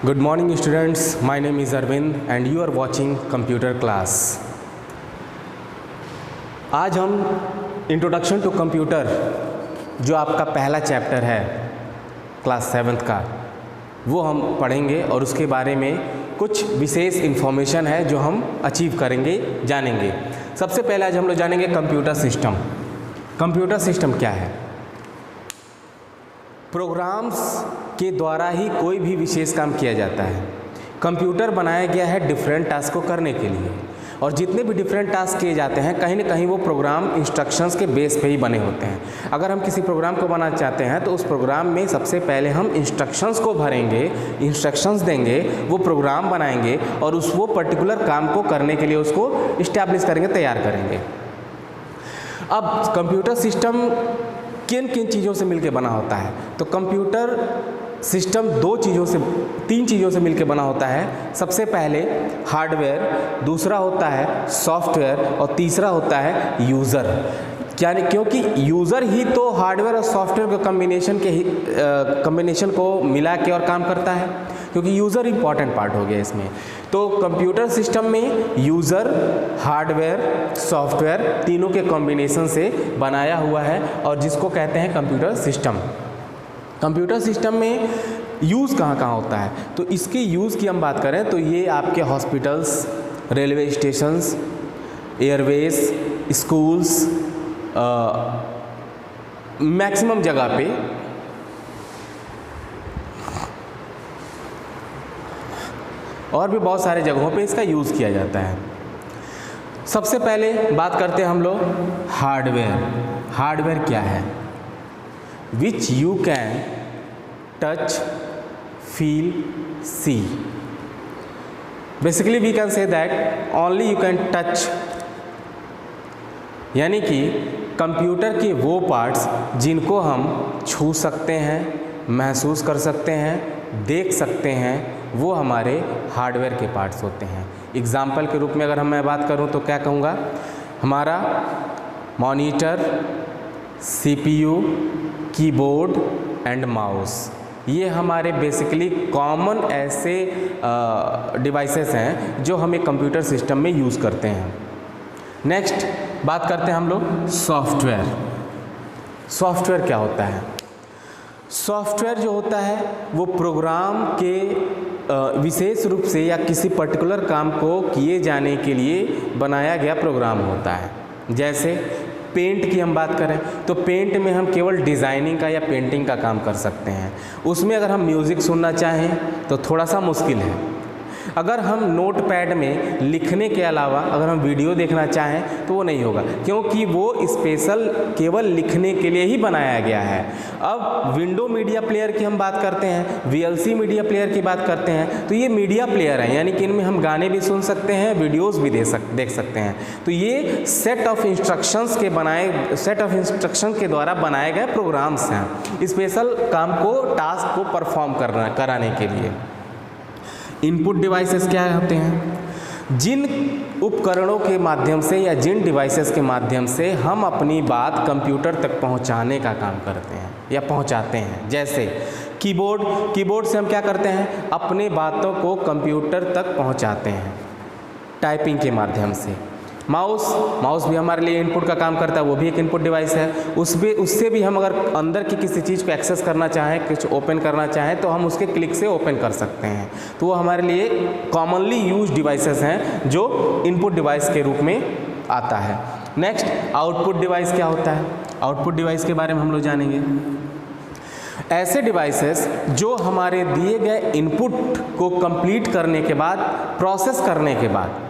Good morning students, my name is Arvind and you are watching computer class. आज हम introduction to computer जो आपका पहला chapter है क्लास 7th का वो हम पढ़ेंगे और उसके बारे में कुछ विशेष इन्फॉर्मेशन है जो हम अचीव करेंगे, जानेंगे। सबसे पहले आज हम लोग जानेंगे कंप्यूटर सिस्टम। कंप्यूटर सिस्टम क्या है? प्रोग्राम्स के द्वारा ही कोई भी विशेष काम किया जाता है। कंप्यूटर बनाया गया है डिफरेंट टास्क को करने के लिए, और जितने भी डिफरेंट टास्क किए जाते हैं कहीं ना कहीं वो प्रोग्राम इंस्ट्रक्शंस के बेस पे ही बने होते हैं। अगर हम किसी प्रोग्राम को बनाना चाहते हैं तो उस प्रोग्राम में सबसे पहले हम इंस्ट्रक्शंस को भरेंगे, इंस्ट्रक्शंस देंगे, वो प्रोग्राम बनाएंगे और वो पर्टिकुलर काम को करने के लिए उसको इस्टेब्लिश करेंगे, तैयार करेंगे। अब कंप्यूटर सिस्टम किन किन चीज़ों से मिलकर बना होता है? तो कंप्यूटर सिस्टम तीन चीज़ों से मिलकर बना होता है। सबसे पहले हार्डवेयर, दूसरा होता है सॉफ्टवेयर और तीसरा होता है यूज़र। क्योंकि यूज़र ही तो हार्डवेयर और सॉफ्टवेयर के कम्बिनेशन को मिला के और काम करता है, क्योंकि यूज़र इंपॉर्टेंट पार्ट हो गया इसमें। तो कंप्यूटर सिस्टम में यूज़र, हार्डवेयर, सॉफ्टवेयर तीनों के कॉम्बिनेशन से बनाया हुआ है और जिसको कहते हैं कंप्यूटर सिस्टम। कंप्यूटर सिस्टम में यूज़ कहाँ कहाँ होता है? तो इसके यूज़ की हम बात करें तो ये आपके hospitals, railway stations, Airways, schools, maximum जगह पे और भी बहुत सारे जगहों पे इसका यूज़ किया जाता है। सबसे पहले बात करते हैं हम लोग हार्डवेयर। हार्डवेयर क्या है? Which you can touch, feel, see. Basically we can say that only you can touch, यानी कि कंप्यूटर के वो पार्ट्स जिनको हम छू सकते हैं, महसूस कर सकते हैं, देख सकते हैं, वो हमारे हार्डवेयर के पार्ट्स होते हैं। एग्जाम्पल के रूप में अगर मैं बात करूं तो क्या कहूँगा? हमारा monitor, CPU, keyboard and mouse, ये हमारे बेसिकली कॉमन ऐसे डिवाइसेस हैं जो हम एक कंप्यूटर सिस्टम में यूज़ करते हैं। नेक्स्ट बात करते हैं हम लोग सॉफ्टवेयर। सॉफ्टवेयर क्या होता है? सॉफ्टवेयर जो होता है वो प्रोग्राम के विशेष रूप से या किसी पर्टिकुलर काम को किए जाने के लिए बनाया गया प्रोग्राम होता है। जैसे पेंट की हम बात करें तो पेंट में हम केवल डिज़ाइनिंग का या पेंटिंग का काम कर सकते हैं। उसमें अगर हम म्यूज़िक सुनना चाहें तो थोड़ा सा मुश्किल है। अगर हम नोटपैड में लिखने के अलावा अगर हम वीडियो देखना चाहें तो वो नहीं होगा, क्योंकि वो स्पेशल केवल लिखने के लिए ही बनाया गया है। अब विंडो मीडिया प्लेयर की हम बात करते हैं, वीएलसी मीडिया प्लेयर की बात करते हैं, तो ये मीडिया प्लेयर हैं, यानी कि इनमें हम गाने भी सुन सकते हैं, वीडियोज़ भी देख सकते हैं। तो ये सेट ऑफ इंस्ट्रक्शंस के द्वारा बनाए गए प्रोग्राम्स हैं, स्पेशल काम को, टास्क को परफॉर्म कराने के लिए। इनपुट डिवाइसेस क्या होते हैं? जिन उपकरणों के माध्यम से या जिन डिवाइसेस के माध्यम से हम अपनी बात कंप्यूटर तक पहुंचाने का काम करते हैं या पहुंचाते हैं। जैसे कीबोर्ड से हम क्या करते हैं? अपने बातों को कंप्यूटर तक पहुंचाते हैं टाइपिंग के माध्यम से। माउस भी हमारे लिए इनपुट का काम करता है, वो भी एक इनपुट डिवाइस है। उससे भी हम अगर अंदर की किसी चीज़ को एक्सेस करना चाहें, कुछ ओपन करना चाहें तो हम उसके क्लिक से ओपन कर सकते हैं। तो वो हमारे लिए कॉमनली यूज डिवाइसेस हैं जो इनपुट डिवाइस के रूप में आता है। नेक्स्ट आउटपुट डिवाइस क्या होता है? आउटपुट डिवाइस के बारे में हम लोग जानेंगे। ऐसे डिवाइसेस जो हमारे दिए गए इनपुट को कंप्लीट करने के बाद, प्रोसेस करने के बाद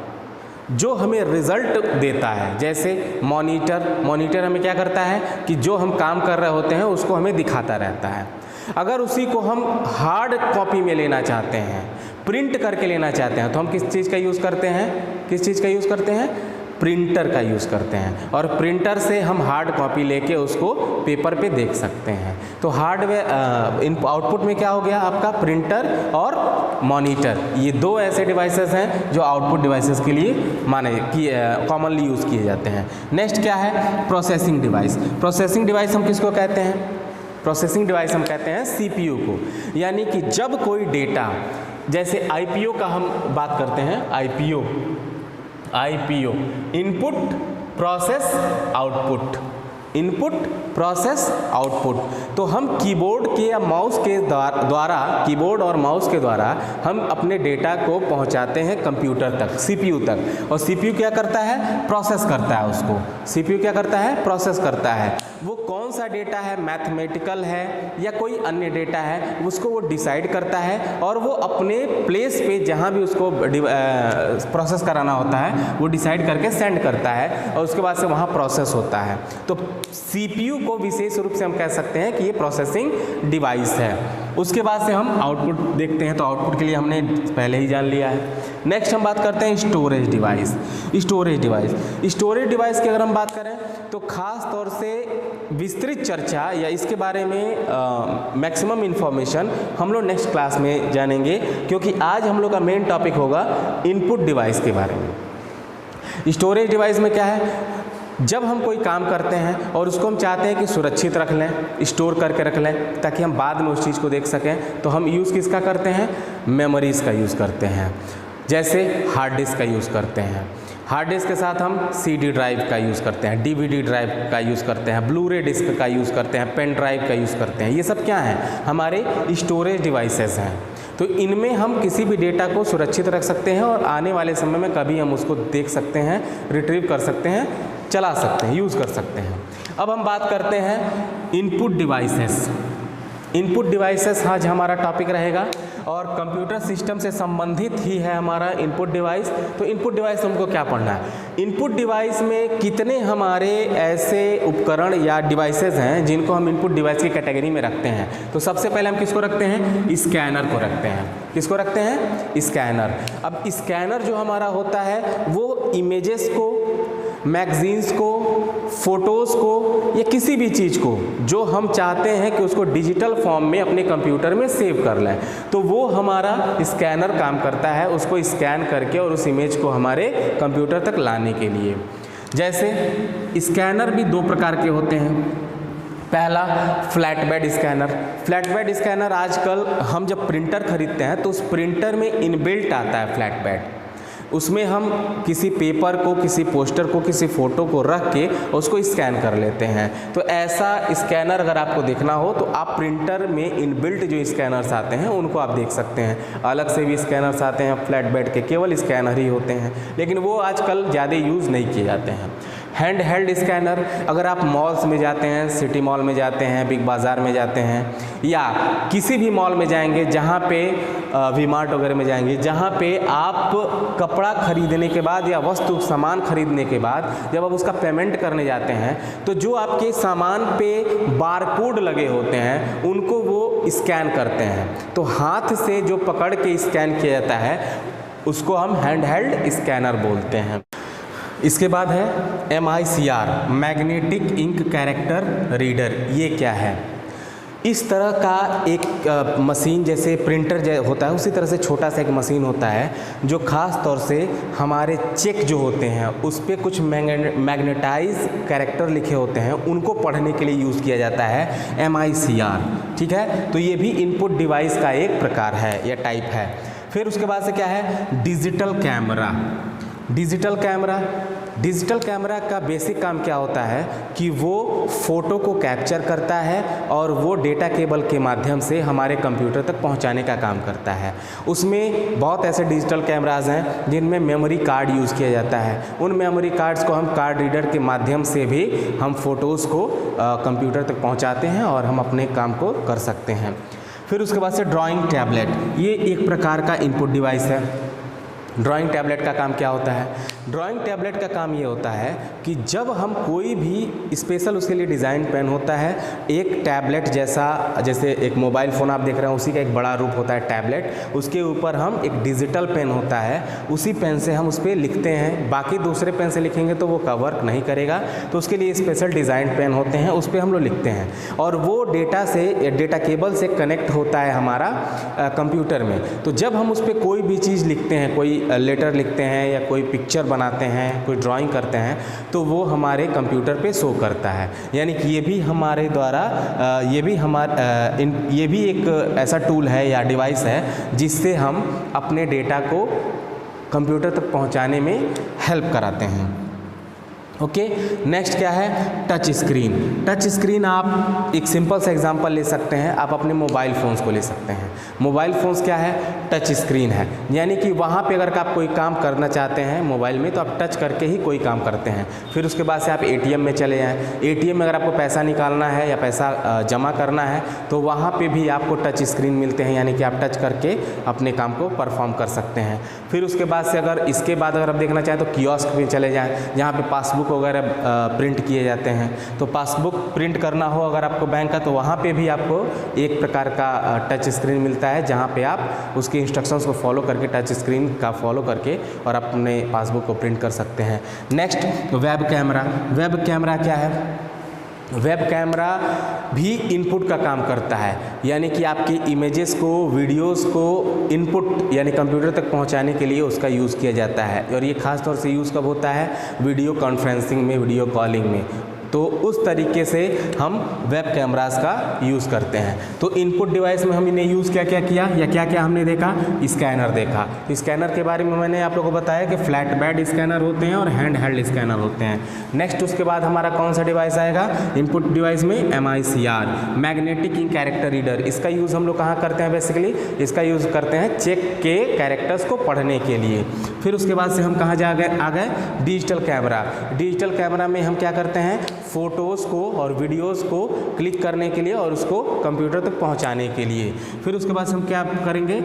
जो हमें रिज़ल्ट देता है। जैसे मॉनिटर हमें क्या करता है कि जो हम काम कर रहे होते हैं उसको हमें दिखाता रहता है। अगर उसी को हम हार्ड कॉपी में लेना चाहते हैं, प्रिंट करके लेना चाहते हैं, तो हम किस चीज़ का यूज़ करते हैं? प्रिंटर का यूज़ करते हैं, और प्रिंटर से हम हार्ड कॉपी लेके उसको पेपर पे देख सकते हैं। तो हार्डवेयर आउटपुट में क्या हो गया आपका? प्रिंटर और मॉनिटर, ये दो ऐसे डिवाइसेस हैं जो आउटपुट डिवाइसेस के लिए कॉमनली यूज़ किए जाते हैं। नेक्स्ट क्या है? Processing device. प्रोसेसिंग डिवाइस हम किसको कहते हैं? प्रोसेसिंग डिवाइस हम कहते हैं सीपीयू को। यानी कि जब कोई डेटा जैसे आईपीओ का हम बात करते हैं, IPO input process output, input process output. तो हम कीबोर्ड के या माउस के द्वारा कीबोर्ड और माउस के द्वारा हम अपने डेटा को पहुंचाते हैं कंप्यूटर तक, सीपीयू तक, और सीपीयू क्या करता है, प्रोसेस करता है उसको। सीपीयू क्या करता है, प्रोसेस करता है। वो कौन सा डेटा है, मैथमेटिकल है या कोई अन्य डेटा है, उसको वो डिसाइड करता है और वो अपने प्लेस पे जहाँ भी उसको प्रोसेस कराना होता है वो डिसाइड करके सेंड करता है और उसके बाद से वहाँ प्रोसेस होता है। तो सीपीयू को विशेष रूप से हम कह सकते हैं कि ये प्रोसेसिंग डिवाइस है। उसके बाद से हम आउटपुट देखते हैं, तो आउटपुट के लिए हमने पहले ही जान लिया है। नेक्स्ट हम बात करते हैं स्टोरेज डिवाइस। स्टोरेज डिवाइस की अगर हम बात करें तो खास तौर से विस्तृत चर्चा या इसके बारे में मैक्सिमम इन्फॉर्मेशन हम लोग नेक्स्ट क्लास में जानेंगे, क्योंकि आज हम लोग का मेन टॉपिक होगा इनपुट डिवाइस के बारे में। स्टोरेज डिवाइस में क्या है, जब हम कोई काम करते हैं और उसको हम चाहते हैं कि सुरक्षित रख लें, स्टोर करके रख लें ताकि हम बाद में उस चीज़ को देख सकें, तो हम यूज़ किसका करते हैं, मेमोरीज़ का यूज़ करते हैं। जैसे हार्ड डिस्क का यूज़ करते हैं, हार्ड डिस्क के साथ हम सीडी ड्राइव का यूज़ करते हैं, डीवीडी ड्राइव का यूज़ करते हैं, ब्लू रे डिस्क का यूज़ करते हैं, पेन ड्राइव का यूज़ करते हैं। ये सब क्या हैं, हमारे स्टोरेज डिवाइसेस हैं। तो इनमें हम किसी भी डेटा को सुरक्षित रख सकते हैं और आने वाले समय में कभी हम उसको देख सकते हैं, रिट्रीव कर सकते हैं, चला सकते हैं, यूज़ कर सकते हैं। अब हम बात करते हैं इनपुट डिवाइसेस। इनपुट डिवाइसेस आज हमारा टॉपिक रहेगा और कंप्यूटर सिस्टम से संबंधित ही है हमारा इनपुट डिवाइस। तो इनपुट डिवाइस हमको क्या पढ़ना है, इनपुट डिवाइस में कितने हमारे ऐसे उपकरण या डिवाइसेस हैं जिनको हम इनपुट डिवाइस की कैटेगरी में रखते हैं। तो सबसे पहले हम किसको रखते हैं, स्कैनर को रखते हैं। किसको रखते हैं, स्कैनर। अब स्कैनर जो हमारा होता है वो इमेजेस को, मैगजीन्स को, फोटोज़ को या किसी भी चीज़ को जो हम चाहते हैं कि उसको डिजिटल फॉर्म में अपने कंप्यूटर में सेव कर लें, तो वो हमारा स्कैनर काम करता है, उसको स्कैन करके और उस इमेज को हमारे कंप्यूटर तक लाने के लिए। जैसे स्कैनर भी दो प्रकार के होते हैं। पहला flat bed scanner. Flat bed scanner आजकल हम जब प्रिंटर खरीदते हैं तो उस प्रिंटर में इनबिल्ट आता है फ्लैट बेड। उसमें हम किसी पेपर को, किसी पोस्टर को, किसी फ़ोटो को रख के उसको स्कैन कर लेते हैं। तो ऐसा स्कैनर अगर आपको देखना हो तो आप प्रिंटर में इनबिल्ट जो स्कैनर्स आते हैं उनको आप देख सकते हैं। अलग से भी स्कैनर्स आते हैं फ्लैट बेड के, केवल स्कैनर ही होते हैं, लेकिन वो आजकल ज़्यादा यूज़ नहीं किए जाते हैं। हैंड हेल्ड स्कैनर, अगर आप मॉल्स में जाते हैं, सिटी मॉल में जाते हैं, बिग बाज़ार में जाते हैं या किसी भी मॉल में जाएंगे जहाँ पे वी मार्ट वगैरह में जाएंगे, जहाँ पे आप कपड़ा खरीदने के बाद या वस्तु सामान खरीदने के बाद जब आप उसका पेमेंट करने जाते हैं तो जो आपके सामान पे बारकोड लगे होते हैं उनको वो स्कैन करते हैं। तो हाथ से जो पकड़ के स्कैन किया जाता है उसको हम हैंड हेल्ड स्कैनर बोलते हैं। इसके बाद है MICR, magnetic ink character reader. ये क्या है, इस तरह का एक मशीन, जैसे प्रिंटर होता है उसी तरह से छोटा सा एक मशीन होता है जो ख़ास तौर से हमारे चेक जो होते हैं उस पर कुछ मैग्नेटाइज कैरेक्टर लिखे होते हैं, उनको पढ़ने के लिए यूज़ किया जाता है MICR। ठीक है, तो ये भी इनपुट डिवाइस का एक प्रकार है या टाइप है। फिर उसके बाद से क्या है, डिजिटल कैमरा। डिजिटल कैमरा का बेसिक काम क्या होता है कि वो फ़ोटो को कैप्चर करता है और वो डेटा केबल के माध्यम से हमारे कंप्यूटर तक पहुंचाने का काम करता है। उसमें बहुत ऐसे डिजिटल कैमराज हैं जिनमें मेमोरी कार्ड यूज़ किया जाता है। उन मेमोरी कार्ड्स को हम कार्ड रीडर के माध्यम से भी हम फ़ोटोज़ को कंप्यूटर तक पहुँचाते हैं और हम अपने काम को कर सकते हैं। फिर उसके बाद से ड्राइंग टैबलेट, ये एक प्रकार का इनपुट डिवाइस है। ड्राइंग टैबलेट का काम क्या होता है, ड्राइंग टैबलेट का काम ये होता है कि जब हम कोई भी स्पेशल उसके लिए डिज़ाइन पेन होता है, एक टैबलेट जैसा, जैसे एक मोबाइल फ़ोन आप देख रहे हैं उसी का एक बड़ा रूप होता है टैबलेट, उसके ऊपर हम एक डिजिटल पेन होता है, उसी पेन से हम उस पर लिखते हैं। बाकी दूसरे पेन से लिखेंगे तो वो वर्क नहीं करेगा, तो उसके लिए स्पेशल डिज़ाइन पेन होते हैं, उस पर हम लोग लिखते हैं और वो डेटा केबल से कनेक्ट होता है हमारा कंप्यूटर में। तो जब हम उस पर कोई भी चीज़ लिखते हैं, कोई लेटर लिखते हैं या कोई पिक्चर बनाते हैं, कोई ड्राइंग करते हैं, तो वो हमारे कंप्यूटर पे शो करता है। यानी कि ये भी हमारे द्वारा ये भी एक ऐसा टूल है या डिवाइस है जिससे हम अपने डेटा को कंप्यूटर तक पहुंचाने में हेल्प कराते हैं। ओके, नेक्स्ट क्या है, टच स्क्रीन। टच स्क्रीन आप एक सिंपल सा एग्जांपल ले सकते हैं, आप अपने मोबाइल फ़ोन्स को ले सकते हैं। मोबाइल फ़ोन्स क्या है, टच स्क्रीन है। यानी कि वहाँ पे अगर आप कोई काम करना चाहते हैं मोबाइल में तो आप टच करके ही कोई काम करते हैं। फिर उसके बाद से आप एटीएम में चले जाएँ, एटीएम में अगर आपको पैसा निकालना है या पैसा जमा करना है तो वहाँ पर भी आपको टच स्क्रीन मिलते हैं, यानी कि आप टच करके अपने काम को परफॉर्म कर सकते हैं। फिर उसके बाद से इसके बाद अगर आप देखना चाहें तो कियोस्क में चले जाएँ, जहाँ पर पासबुक वगैरह प्रिंट किए जाते हैं। तो पासबुक प्रिंट करना हो अगर आपको बैंक का तो वहाँ पे भी आपको एक प्रकार का टच स्क्रीन मिलता है, जहाँ पे आप उसके इंस्ट्रक्शंस को फॉलो करके, टच स्क्रीन का फॉलो करके और अपने पासबुक को प्रिंट कर सकते हैं। Next, web camera. Web camera क्या है, वेब कैमरा भी इनपुट का काम करता है, यानी कि आपकी इमेजेस को, वीडियोस को इनपुट यानी कंप्यूटर तक पहुंचाने के लिए उसका यूज़ किया जाता है। और ये खास तौर से यूज़ कब होता है, वीडियो कॉन्फ्रेंसिंग में, वीडियो कॉलिंग में। तो उस तरीके से हम वेब कैमरास का यूज़ करते हैं। तो इनपुट डिवाइस में हमने यूज़ क्या क्या किया या क्या क्या हमने देखा, स्कैनर देखा। तो स्कैनर के बारे में मैंने आप लोगों को बताया कि फ्लैट बेड स्कैनर होते हैं और हैंड हेल्ड स्कैनर होते हैं। नेक्स्ट उसके बाद हमारा कौन सा डिवाइस आएगा इनपुट डिवाइस में, MICR, magnetic ink character reader. इसका यूज़ हम लोग कहाँ करते हैं, बेसिकली इसका यूज़ करते हैं चेक के कैरेक्टर्स को पढ़ने के लिए। फिर उसके बाद से हम कहाँ आ गए, डिजिटल कैमरा। डिजिटल कैमरा में हम क्या करते हैं, फ़ोटोज़ को और वीडियोज़ को क्लिक करने के लिए और उसको कंप्यूटर तक पहुंचाने के लिए। फिर उसके बाद हम क्या करेंगे,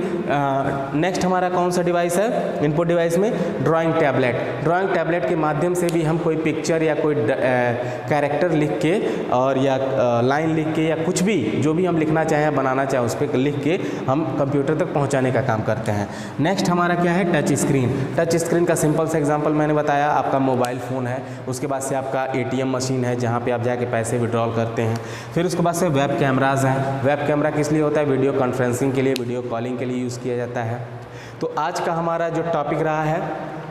नेक्स्ट हमारा कौन सा डिवाइस है इनपुट डिवाइस में, ड्राइंग टैबलेट। ड्राइंग टैबलेट के माध्यम से भी हम कोई पिक्चर या कोई कैरेक्टर लिख के और या लाइन लिख के या कुछ भी जो भी हम लिखना चाहें, बनाना चाहें, उस पर लिख के हम कंप्यूटर तक पहुँचाने का काम करते हैं। नेक्स्ट हमारा क्या है, टच स्क्रीन। टच स्क्रीन का सिंपल सा एग्जाम्पल मैंने बताया, आपका मोबाइल फ़ोन है, उसके बाद से आपका ATM मशीन है जहाँ पे आप जाके पैसे विड्रॉल करते हैं। फिर उसके बाद से वेब कैमराज हैं। वेब कैमरा किस लिए होता है, वीडियो कॉन्फ्रेंसिंग के लिए, वीडियो कॉलिंग के लिए यूज़ किया जाता है। तो आज का हमारा जो टॉपिक रहा है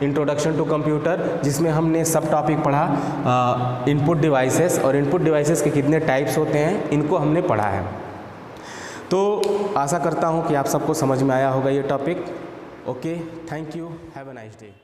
इंट्रोडक्शन टू कंप्यूटर, जिसमें हमने सब टॉपिक पढ़ा इनपुट डिवाइसेस, और इनपुट डिवाइसेस के कितने टाइप्स होते हैं इनको हमने पढ़ा है। तो आशा करता हूँ कि आप सबको समझ में आया होगा ये topic. Okay, thank you, have a nice day.